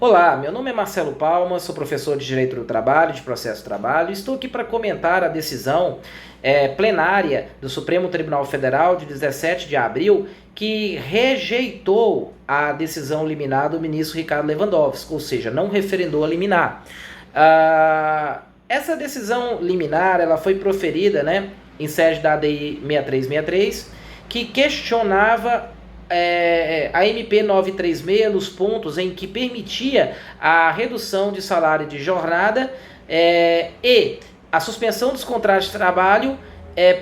Olá, meu nome é Marcelo Palma, sou professor de Direito do Trabalho, de Processo do Trabalho. Estou aqui para comentar a decisão plenária do Supremo Tribunal Federal de 17 de abril, que rejeitou a decisão liminar do ministro Ricardo Lewandowski, ou seja, não referendou a liminar. Essa decisão liminar ela foi proferida, em sede da ADI 6363, que questionava a MP 936 nos pontos em que permitia a redução de salário de jornada e a suspensão dos contratos de trabalho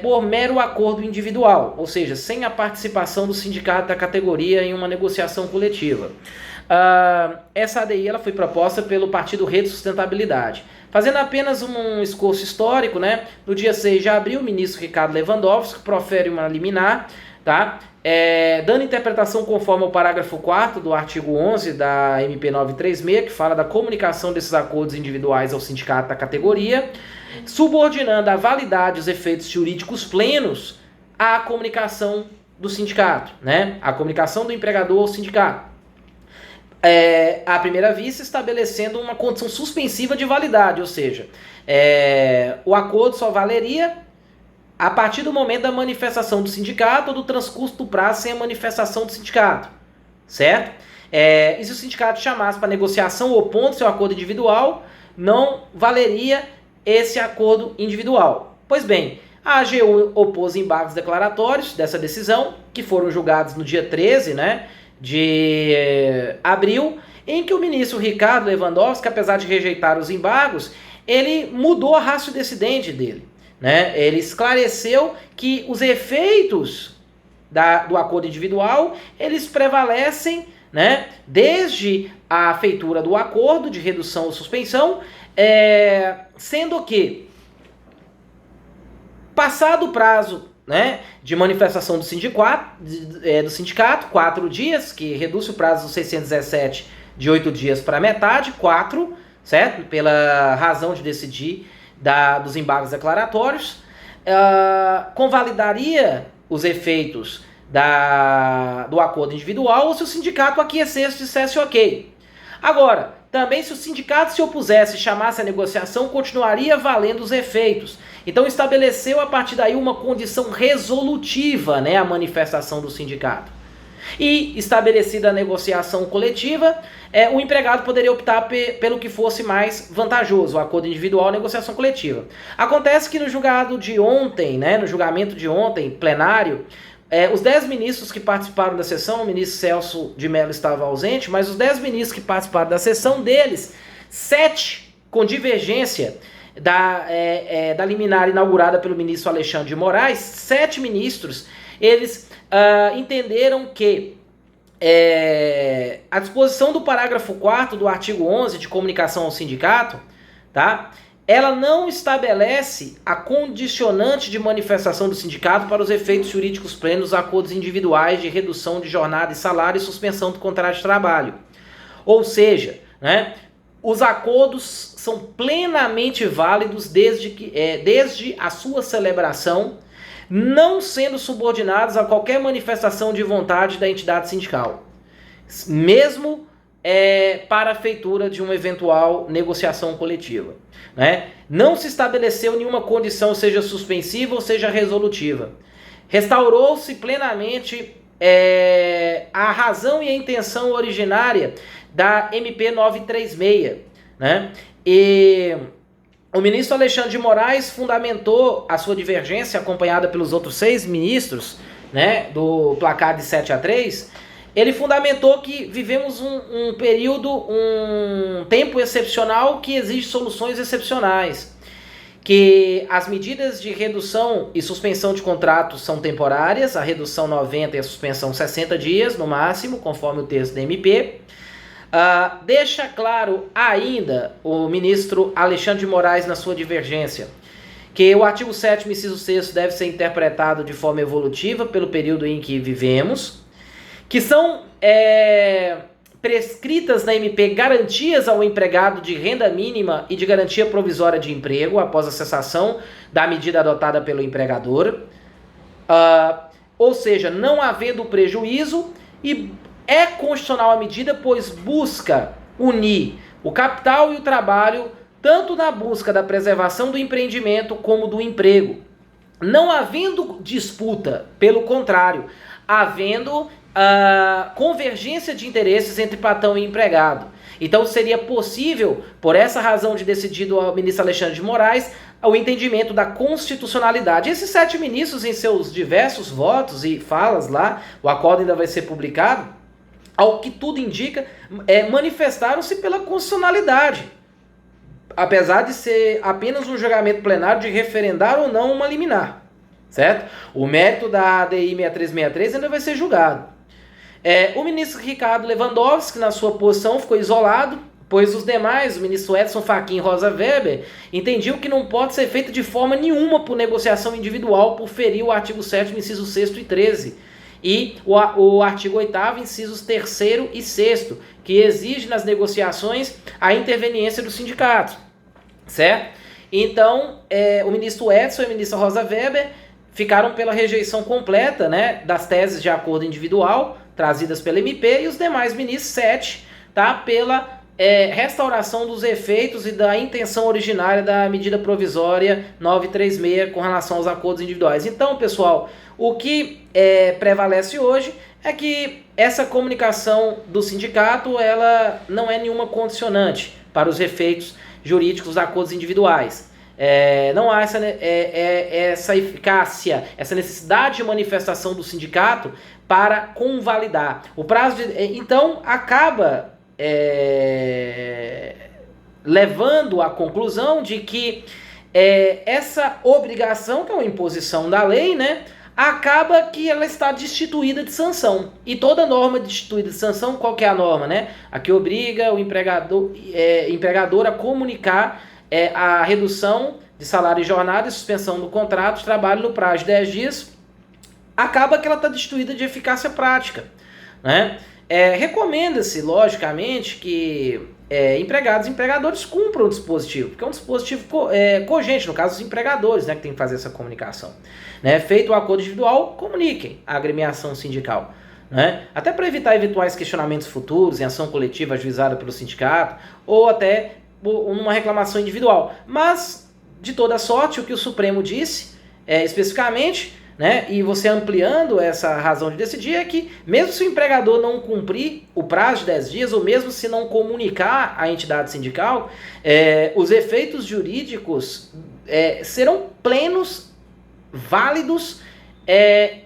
por mero acordo individual, ou seja, sem a participação do sindicato da categoria em uma negociação coletiva. Essa ADI ela foi proposta pelo Partido Rede Sustentabilidade. Fazendo apenas um esforço histórico, no dia 6 de abril, o ministro Ricardo Lewandowski profere uma liminar, dando interpretação conforme ao parágrafo 4º do artigo 11 da MP 936, que fala da comunicação desses acordos individuais ao sindicato da categoria, subordinando a validade dos efeitos jurídicos plenos à comunicação do sindicato, a comunicação do empregador ao sindicato. À primeira vista, estabelecendo uma condição suspensiva de validade, ou seja, o acordo só valeria a partir do momento da manifestação do sindicato ou do transcurso do prazo sem a manifestação do sindicato, certo? E se o sindicato chamasse para negociação opondo seu acordo individual, não valeria esse acordo individual. Pois bem, a AGU opôs embargos declaratórios dessa decisão, que foram julgados no dia 13, de abril, em que o ministro Ricardo Lewandowski, apesar de rejeitar os embargos, ele mudou a ratio decidente dele. Ele esclareceu que os efeitos do acordo individual, eles prevalecem, desde a feitura do acordo de redução ou suspensão, sendo que, passado o prazo de manifestação do sindicato, 4 dias, que reduz o prazo dos 617 de 8 dias para metade, 4, certo? Pela razão de decidir dos embargos declaratórios, convalidaria os efeitos do acordo individual ou se o sindicato aquecesse e dissesse ok. Agora, também se o sindicato se opusesse e chamasse a negociação, continuaria valendo os efeitos. Então estabeleceu a partir daí uma condição resolutiva, a manifestação do sindicato. E, estabelecida a negociação coletiva, o empregado poderia optar pelo que fosse mais vantajoso, o acordo individual ou a negociação coletiva. Acontece que no julgado de ontem, no julgamento de ontem, plenário, os 10 ministros que participaram da sessão, o ministro Celso de Mello estava ausente, mas os 10 ministros que participaram da sessão deles, 7 com divergência da liminar inaugurada pelo ministro Alexandre de Moraes, 7 ministros, eles entenderam que a disposição do parágrafo 4º do artigo 11 de comunicação ao sindicato, ela não estabelece a condicionante de manifestação do sindicato para os efeitos jurídicos plenos dos acordos individuais de redução de jornada e salário e suspensão do contrato de trabalho. Ou seja, os acordos são plenamente válidos desde a sua celebração, não sendo subordinados a qualquer manifestação de vontade da entidade sindical, mesmo para a feitura de uma eventual negociação coletiva. Não se estabeleceu nenhuma condição, seja suspensiva ou seja resolutiva. Restaurou-se plenamente a razão e a intenção originária da MP 936. E o ministro Alexandre de Moraes fundamentou a sua divergência, acompanhada pelos outros 6 ministros, do placar de 7-3, ele fundamentou que vivemos um período, um tempo excepcional que exige soluções excepcionais, que as medidas de redução e suspensão de contratos são temporárias, a redução 90 e a suspensão 60 dias no máximo, conforme o texto da MP. Deixa claro ainda o ministro Alexandre de Moraes na sua divergência que o artigo 7º, inciso 6º deve ser interpretado de forma evolutiva pelo período em que vivemos, que são prescritas na MP garantias ao empregado de renda mínima e de garantia provisória de emprego após a cessação da medida adotada pelo empregador, ou seja, não havendo prejuízo, e é constitucional a medida, pois busca unir o capital e o trabalho, tanto na busca da preservação do empreendimento como do emprego. Não havendo disputa, pelo contrário, havendo convergência de interesses entre patrão e empregado. Então seria possível, por essa razão de decidido ao ministro Alexandre de Moraes, o entendimento da constitucionalidade. Esses 7 ministros, em seus diversos votos e falas lá, o acordo ainda vai ser publicado, ao que tudo indica, manifestaram-se pela constitucionalidade. Apesar de ser apenas um julgamento plenário de referendar ou não uma liminar, certo? O mérito da ADI 6363 ainda vai ser julgado. O ministro Ricardo Lewandowski, na sua posição, ficou isolado, pois os demais, o ministro Edson Fachin e Rosa Weber, entendiam que não pode ser feito de forma nenhuma por negociação individual por ferir o artigo 7º, incisos 6º e 13º, e o artigo 8º, incisos 3º e 6º, que exige nas negociações a interveniência do sindicato, certo? Então, o ministro Edson e a ministra Rosa Weber ficaram pela rejeição completa, né, das teses de acordo individual trazidas pela MP, e os demais ministros, 7, tá, pela restauração dos efeitos e da intenção originária da medida provisória 936 com relação aos acordos individuais. Então, pessoal, o que prevalece hoje é que essa comunicação do sindicato, ela não é nenhuma condicionante para os efeitos jurídicos dos acordos individuais. Não há essa eficácia, essa necessidade de manifestação do sindicato para convalidar. O prazo então acaba levando à conclusão de que essa obrigação, que é uma imposição da lei, né, acaba que ela está destituída de sanção. E toda norma destituída de sanção, qual que é a norma, né? A que obriga o empregador a comunicar a redução de salário e jornada e suspensão do contrato de trabalho no prazo de 10 dias, acaba que ela está destituída de eficácia prática, né? Recomenda-se, logicamente, que empregados e empregadores cumpram o dispositivo, porque é um dispositivo cogente, no caso dos empregadores, né, que tem que fazer essa comunicação. Né? Feito o acordo individual, comuniquem a agremiação sindical. Né? Até para evitar eventuais questionamentos futuros em ação coletiva ajuizada pelo sindicato, ou até numa reclamação individual. Mas, de toda sorte, o que o Supremo disse, especificamente, né, e você ampliando essa razão de decidir, é que mesmo se o empregador não cumprir o prazo de 10 dias, ou mesmo se não comunicar à entidade sindical, os efeitos jurídicos serão plenos, válidos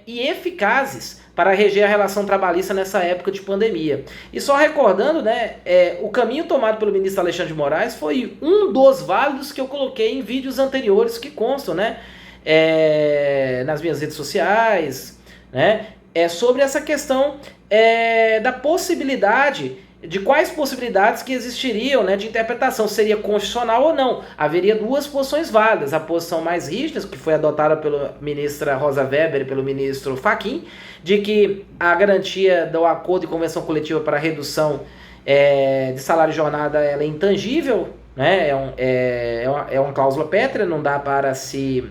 e eficazes para reger a relação trabalhista nessa época de pandemia. E só recordando, né, o caminho tomado pelo ministro Alexandre de Moraes foi um dos válidos que eu coloquei em vídeos anteriores que constam, né, nas minhas redes sociais, né, sobre essa questão da possibilidade, de quais possibilidades que existiriam, né, de interpretação, seria constitucional ou não. Haveria duas posições válidas, a posição mais rígida, que foi adotada pela ministra Rosa Weber e pelo ministro Fachin, de que a garantia do acordo de convenção coletiva para redução de salário e jornada ela é intangível, né, é uma cláusula pétrea, não dá para se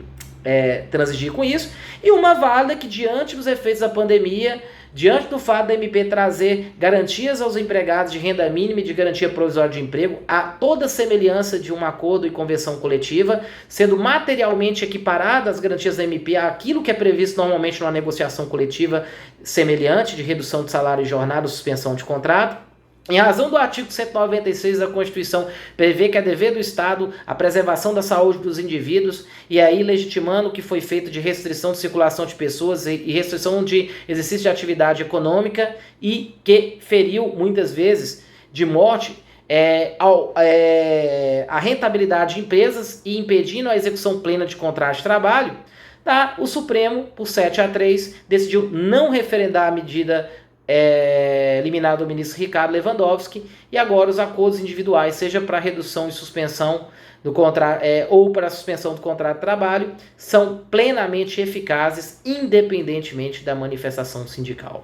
transigir com isso, e uma válida que, diante dos efeitos da pandemia, diante do fato da MP trazer garantias aos empregados de renda mínima e de garantia provisória de emprego, a toda semelhança de um acordo e convenção coletiva, sendo materialmente equiparadas as garantias da MP àquilo que é previsto normalmente numa negociação coletiva semelhante de redução de salário e jornada, suspensão de contrato. Em razão do artigo 196 da Constituição, prevê que é dever do Estado a preservação da saúde dos indivíduos, e aí legitimando o que foi feito de restrição de circulação de pessoas e restrição de exercício de atividade econômica, e que feriu muitas vezes de morte a rentabilidade de empresas e impedindo a execução plena de contrato de trabalho, tá? O Supremo, por 7-3, decidiu não referendar a medida eliminado o ministro Ricardo Lewandowski, e agora os acordos individuais, seja para redução e suspensão do contrato ou para suspensão do contrato de trabalho, são plenamente eficazes, independentemente da manifestação sindical.